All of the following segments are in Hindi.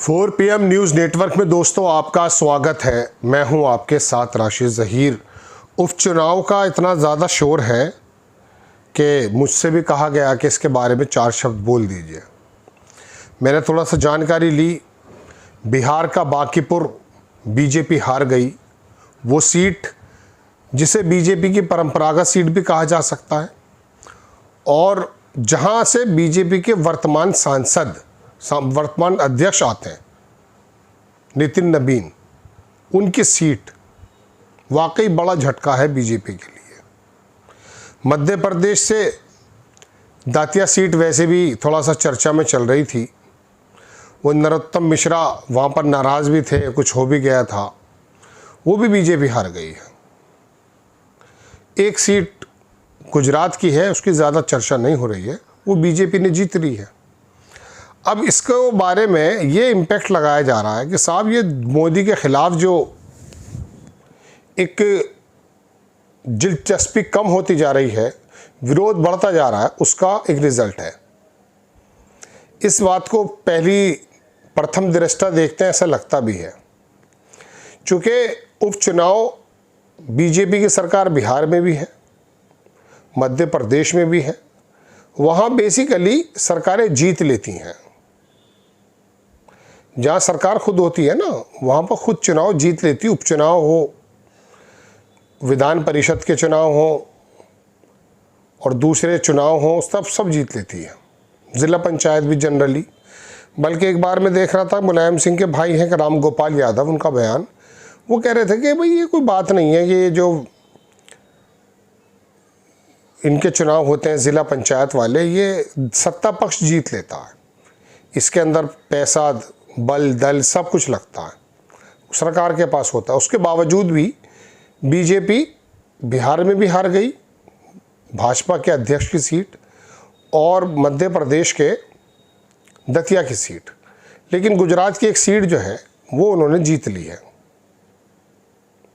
4 PM न्यूज़ नेटवर्क में दोस्तों आपका स्वागत है। मैं हूं आपके साथ राशिद ज़हीर। उपचुनाव का इतना ज़्यादा शोर है कि मुझसे भी कहा गया कि इसके बारे में 4 शब्द बोल दीजिए। मैंने थोड़ा सा जानकारी ली। बिहार का बांकीपुर बीजेपी हार गई। वो सीट जिसे बीजेपी की परंपरागत सीट भी कहा जा सकता है और जहां से बीजेपी के वर्तमान अध्यक्ष आते हैं नितिन नबीन, उनकी सीट वाकई बड़ा झटका है बीजेपी के लिए। मध्य प्रदेश से दातिया सीट वैसे भी थोड़ा सा चर्चा में चल रही थी। वो नरोत्तम मिश्रा वहाँ पर नाराज़ भी थे, कुछ हो भी गया था, वो भी बीजेपी हार गई है। एक सीट गुजरात की है, उसकी ज़्यादा चर्चा नहीं हो रही है, वो बीजेपी ने जीत ली है। अब इसके बारे में ये इम्पैक्ट लगाया जा रहा है कि साहब ये मोदी के ख़िलाफ़ जो एक दिलचस्पी कम होती जा रही है, विरोध बढ़ता जा रहा है, उसका एक रिज़ल्ट है। इस बात को प्रथम दृष्टया देखते हैं ऐसा लगता भी है, चूँकि उपचुनाव बीजेपी की सरकार बिहार में भी है, मध्य प्रदेश में भी है। वहाँ बेसिकली सरकारें जीत लेती हैं। जहाँ सरकार खुद होती है ना, वहाँ पर खुद चुनाव जीत लेती। उपचुनाव हो, विधान परिषद के चुनाव हो और दूसरे चुनाव हो, सब जीत लेती है। ज़िला पंचायत भी जनरली। बल्कि एक बार मैं देख रहा था, मुलायम सिंह के भाई हैं राम गोपाल यादव, उनका बयान, वो कह रहे थे कि भाई ये कोई बात नहीं है, ये जो इनके चुनाव होते हैं ज़िला पंचायत वाले, ये सत्ता पक्ष जीत लेता है। इसके अंदर पैसा, बल, दल सब कुछ लगता है, सरकार के पास होता है। उसके बावजूद भी बीजेपी बिहार में भी हार गई, भाजपा के अध्यक्ष की सीट, और मध्य प्रदेश के दतिया की सीट। लेकिन गुजरात की एक सीट जो है वो उन्होंने जीत ली है।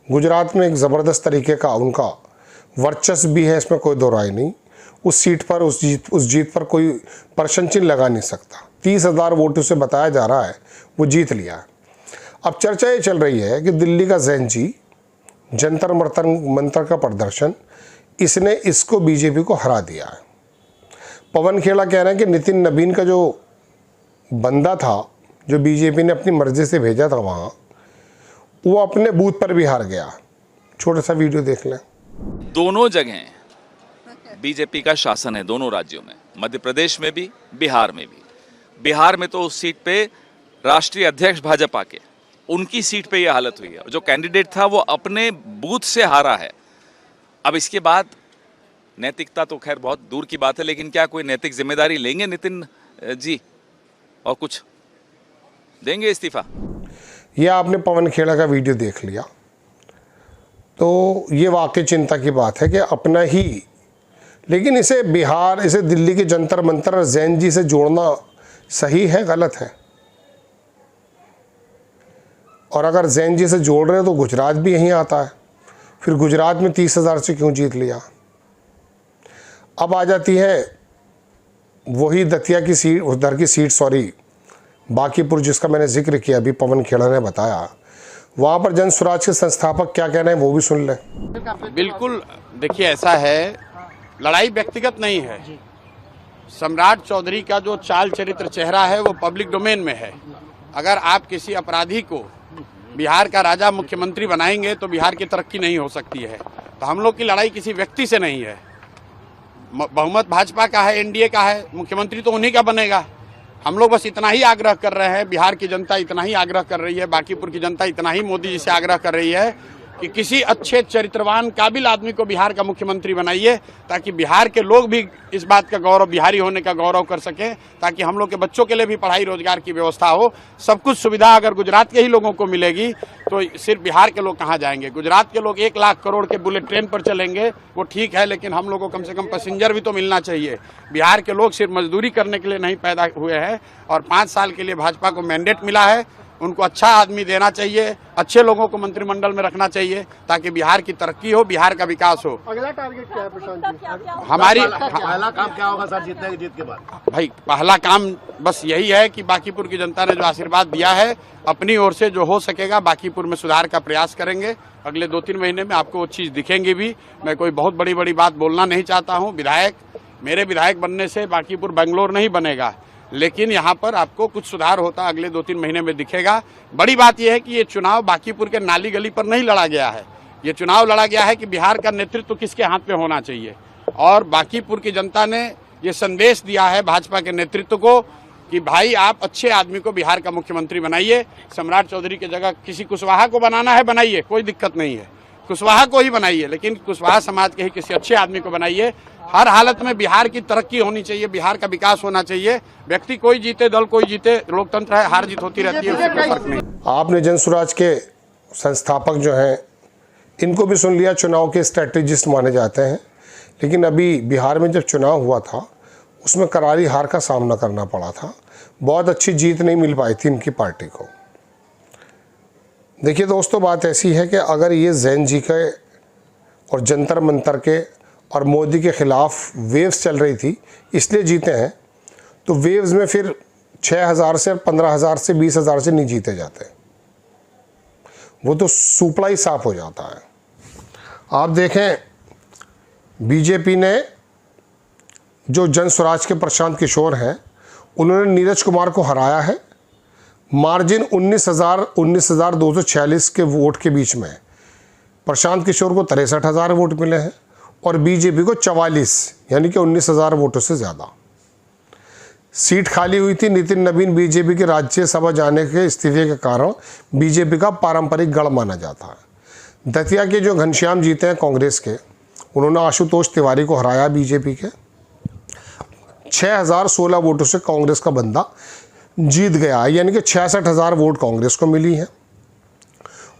गुजरात में एक ज़बरदस्त तरीके का उनका वर्चस्व भी है, इसमें कोई दो राय नहीं। उस सीट पर उस जीत पर कोई प्रश्न चिन्ह लगा नहीं सकता। 30,000 वोटों से बताया जा रहा है वो जीत लिया है। अब चर्चा ये चल रही है कि दिल्ली का जैन जी जंतर मंतर का प्रदर्शन, इसने इसको बीजेपी को हरा दिया है। पवन खेड़ा कह रहे हैं कि नितिन नबीन का जो बंदा था, जो बीजेपी ने अपनी मर्जी से भेजा था वहाँ, वो अपने बूथ पर भी हार गया। छोटा सा वीडियो देख लें। दोनों जगह बीजेपी का शासन है, दोनों राज्यों में, मध्य प्रदेश में भी, बिहार में भी। बिहार में तो उस सीट पे राष्ट्रीय अध्यक्ष भाजपा के, उनकी सीट पे ये हालत हुई है। जो कैंडिडेट था वो अपने बूथ से हारा है। अब इसके बाद नैतिकता तो खैर बहुत दूर की बात है, लेकिन क्या कोई नैतिक जिम्मेदारी लेंगे नितिन जी और कुछ देंगे इस्तीफा? ये आपने पवन खेड़ा का वीडियो देख लिया तो ये वाकई चिंता की बात है कि अपना ही, लेकिन इसे दिल्ली के जंतर मंतर जैन जी से जोड़ना सही है, गलत है? और अगर जैन जी से जोड़ रहे हैं तो गुजरात भी यहीं आता है, फिर गुजरात में 30,000 से क्यों जीत लिया? अब आ जाती है वही दतिया की सीट, उधर की सीट, बांकीपुर, जिसका मैंने जिक्र किया, अभी पवन खेड़ा ने बताया। वहाँ पर जन स्वराज के संस्थापक क्या कहना है वो भी सुन लें। बिल्कुल, देखिए ऐसा है, लड़ाई व्यक्तिगत नहीं है। सम्राट चौधरी का जो चाल चरित्र चेहरा है वो पब्लिक डोमेन में है। अगर आप किसी अपराधी को बिहार का राजा मुख्यमंत्री बनाएंगे तो बिहार की तरक्की नहीं हो सकती है। तो हम लोग की लड़ाई किसी व्यक्ति से नहीं है। बहुमत भाजपा का है, एनडीए का है, मुख्यमंत्री तो उन्हीं का बनेगा। हम लोग बस इतना ही आग्रह कर रहे हैं, बिहार की जनता इतना ही आग्रह कर रही है, बांकीपुर की जनता इतना ही मोदी जी से आग्रह कर रही है कि किसी अच्छे चरित्रवान काबिल आदमी को बिहार का मुख्यमंत्री बनाइए, ताकि बिहार के लोग भी इस बात का गौरव, बिहारी होने का गौरव कर सकें, ताकि हम लोग के बच्चों के लिए भी पढ़ाई रोजगार की व्यवस्था हो। सब कुछ सुविधा अगर गुजरात के ही लोगों को मिलेगी तो सिर्फ बिहार के लोग कहाँ जाएंगे? गुजरात के लोग 1 लाख करोड़ के बुलेट ट्रेन पर चलेंगे, वो ठीक है, लेकिन हम लोग को कम से कम पैसेंजर भी तो मिलना चाहिए। बिहार के लोग सिर्फ मजदूरी करने के लिए नहीं पैदा हुए हैं, और 5 साल के लिए भाजपा को मैंडेट मिला है उनको अच्छा आदमी देना चाहिए, अच्छे लोगों को मंत्रिमंडल में रखना चाहिए ताकि बिहार की तरक्की हो, बिहार का विकास हो। अगला टारगेट क्या है प्रशांत जी? हमारी पहला काम क्या होगा सर जीत के बाद? भाई पहला काम बस यही है कि बांकीपुर की जनता ने जो आशीर्वाद दिया है, अपनी ओर से जो हो सकेगा बांकीपुर में सुधार का प्रयास करेंगे। अगले 2-3 महीने में आपको वो चीज दिखेंगी भी। मैं कोई बहुत बड़ी बात बोलना नहीं चाहता हूँ। मेरे विधायक बनने से बांकीपुर बेंगलोर नहीं बनेगा, लेकिन यहाँ पर आपको कुछ सुधार होता अगले 2-3 महीने में दिखेगा। बड़ी बात यह है कि ये चुनाव बांकीपुर के नाली गली पर नहीं लड़ा गया है। ये चुनाव लड़ा गया है कि बिहार का नेतृत्व किसके हाथ पे होना चाहिए, और बांकीपुर की जनता ने ये संदेश दिया है भाजपा के नेतृत्व को कि भाई आप अच्छे आदमी को बिहार का मुख्यमंत्री बनाइए। सम्राट चौधरी की जगह किसी कुशवाहा को बनाना है बनाइए, कोई दिक्कत नहीं है, कुशवाहा को ही बनाइए, लेकिन कुशवाहा समाज के ही किसी अच्छे आदमी को बनाइए। हर हालत में बिहार की तरक्की होनी चाहिए, बिहार का विकास होना चाहिए। व्यक्ति कोई जीते, दल कोई जीते, लोकतंत्र है, हार जीत होती रहती है, उससे कोई फर्क नहीं। आपने जन स्वराज के संस्थापक जो हैं इनको भी सुन लिया, चुनाव के स्ट्रेटेजिस्ट माने जाते हैं, लेकिन अभी बिहार में जब चुनाव हुआ था उसमें करारी हार का सामना करना पड़ा था। बहुत अच्छी जीत नहीं मिल पाई थी इनकी पार्टी को। देखिए दोस्तों, बात ऐसी है कि अगर ये जैन जी के और जंतर मंतर के और मोदी के ख़िलाफ़ वेव्स चल रही थी इसलिए जीते हैं, तो वेव्स में फिर 6,000 से 15,000 से 20,000 से नहीं जीते जाते, वो तो सुपड़ा ही साफ हो जाता है। आप देखें, बीजेपी ने जो जन स्वराज के प्रशांत किशोर हैं उन्होंने नीरज कुमार को हराया है। मार्जिन 19,246 के वोट के बीच में प्रशांत किशोर को 63,000 वोट मिले हैं और बीजेपी को 44 यानी कि 19,000 वोटों से ज़्यादा। सीट खाली हुई थी। नितिन नवीन बीजेपी के राज्यसभा जाने के इस्तीफे के कारण बीजेपी का पारंपरिक गढ़ माना जाता है। दतिया के जो घनश्याम जीते हैं कांग्रेस के, उन्होंने आशुतोष तिवारी को हराया बीजेपी के। 6,016 वोटों से कांग्रेस का बंदा जीत गया, यानी कि 66,000 वोट कांग्रेस को मिली हैं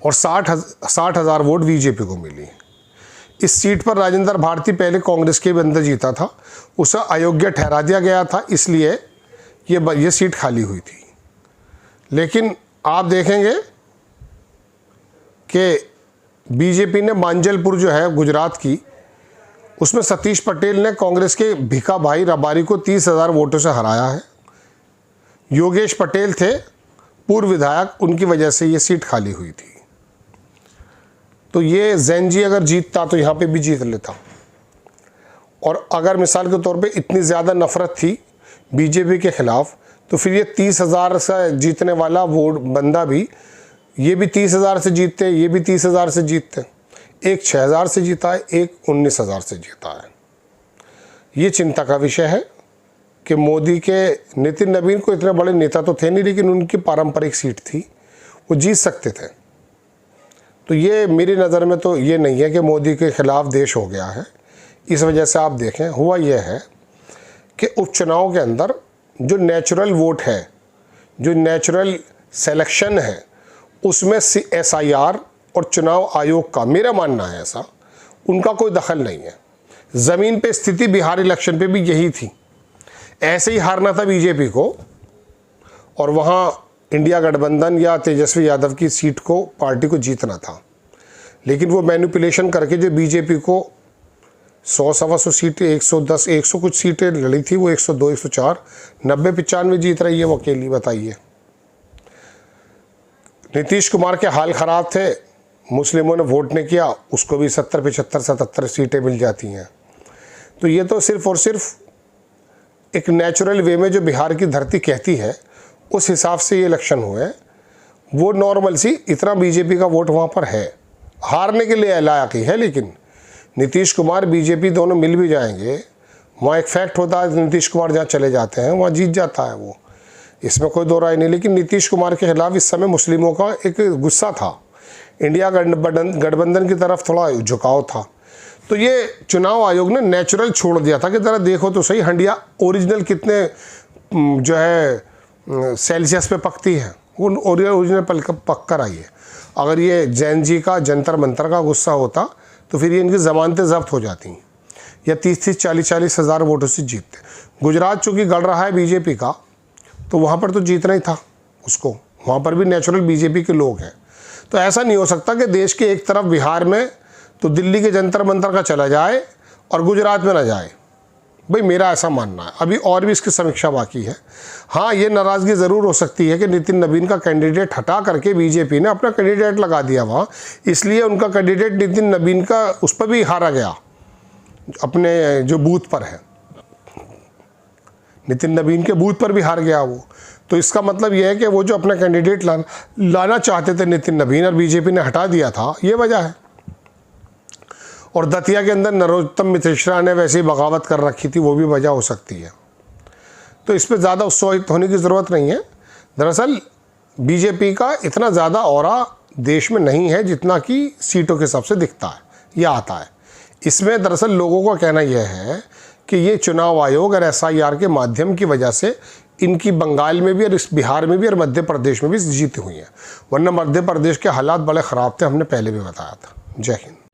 और 60,000 वोट बीजेपी को मिली हैं। इस सीट पर राजेंद्र भारती पहले कांग्रेस के बंदा जीता था, उसे अयोग्य ठहरा दिया गया था, इसलिए ये सीट खाली हुई थी। लेकिन आप देखेंगे कि बीजेपी ने मांजलपुर जो है गुजरात की, उसमें सतीश पटेल ने कांग्रेस के भिखा भाई रबारी को 30,000 वोटों से हराया है। योगेश पटेल थे पूर्व विधायक, उनकी वजह से ये सीट खाली हुई थी। तो ये जैन जी अगर जीतता तो यहाँ पे भी जीत लेता। और अगर मिसाल के तौर पे इतनी ज़्यादा नफरत थी बीजेपी के ख़िलाफ़, तो फिर ये 30,000 से जीतने वाला वोट बंदा भी, ये भी 30,000 से जीतते, ये भी 30,000 से जीतते। एक 6,000 से जीता है, एक 19,000 से जीता है। ये चिंता का विषय है कि मोदी के नितिन नवीन को इतने बड़े नेता तो थे नहीं, लेकिन उनकी पारंपरिक सीट थी, वो जीत सकते थे। तो ये मेरी नज़र में तो ये नहीं है कि मोदी के ख़िलाफ़ देश हो गया है। इस वजह से आप देखें, हुआ यह है कि उपचुनाव के अंदर जो नेचुरल वोट है, जो नेचुरल सिलेक्शन है, उसमें SIR और चुनाव आयोग का, मेरा मानना है ऐसा, उनका कोई दखल नहीं है। ज़मीन पे स्थिति बिहार इलेक्शन पे भी यही थी। ऐसे ही हारना था बीजेपी को और वहाँ इंडिया गठबंधन या तेजस्वी यादव की सीट को, पार्टी को जीतना था, लेकिन वो मैनिपुलेशन करके जो बीजेपी को 100-125 सीटें, 110, 100 कुछ सीटें लड़ी थी, वो 102, 104, 90-95 जीत रही है वो अकेली। बताइए, नीतीश कुमार के हाल ख़राब थे, मुस्लिमों ने वोट नहीं किया, उसको भी 70, 75, 77 सीटें मिल जाती हैं। तो ये तो सिर्फ़ और सिर्फ एक नेचुरल वे में जो बिहार की धरती कहती है उस हिसाब से ये इलेक्शन हुए हैं। वो नॉर्मल सी इतना बीजेपी का वोट वहाँ पर है, हारने के लिए लायक ही है। लेकिन नीतीश कुमार बीजेपी दोनों मिल भी जाएंगे, वहाँ एक फैक्ट होता है, नीतीश कुमार जहाँ चले जाते हैं वहाँ जीत जाता है वो, इसमें कोई दो राय नहीं। लेकिन नीतीश कुमार के खिलाफ इस समय मुस्लिमों का एक गुस्सा था, इंडिया गठबंधन की तरफ थोड़ा झुकाव था। तो ये चुनाव आयोग ने नेचुरल छोड़ दिया था कि ज़रा देखो तो सही हंडिया ओरिजिनल कितने जो है सेल्सियस पे पकती है, वो ओरिजिनल पक कर आई है। अगर ये जैन जी का जंतर मंतर का गुस्सा होता तो फिर ये इनकी ज़मानतें जब्त हो जाती या 30-30, 40-40 हज़ार वोटों से जीतते। गुजरात चूँकि गढ़ रहा है बीजेपी का, तो वहाँ पर तो जीतना ही था उसको, वहाँ पर भी नेचुरल बीजेपी के लोग हैं। तो ऐसा नहीं हो सकता कि देश के एक तरफ बिहार में तो दिल्ली के जंतर मंतर का चला जाए और गुजरात में ना जाए। भाई मेरा ऐसा मानना है। अभी और भी इसकी समीक्षा बाकी है। हाँ, ये नाराज़गी ज़रूर हो सकती है कि नितिन नवीन का कैंडिडेट हटा करके बीजेपी ने अपना कैंडिडेट लगा दिया वहाँ, इसलिए उनका कैंडिडेट नितिन नवीन का उस पर भी हारा गया, अपने जो बूथ पर है, नितिन नवीन के बूथ पर भी हार गया वो। तो इसका मतलब यह है कि वो जो अपना कैंडिडेट लाना चाहते थे नितिन नवीन और बीजेपी ने हटा दिया था, ये वजह है। और दतिया के अंदर नरोत्तम मिश्रा ने वैसे ही बगावत कर रखी थी, वो भी वजह हो सकती है। तो इस पर ज़्यादा उत्साहित होने की ज़रूरत नहीं है। दरअसल बीजेपी का इतना ज़्यादा ऑरा देश में नहीं है जितना कि सीटों के हिसाब से दिखता है या आता है। इसमें दरअसल लोगों का कहना यह है कि ये चुनाव आयोग और SIR के माध्यम की वजह से इनकी बंगाल में भी और इस बिहार में भी और मध्य प्रदेश में भी जीती हुई हैं, वरना मध्य प्रदेश के हालात बड़े ख़राब थे, हमने पहले भी बताया था। जय हिंद।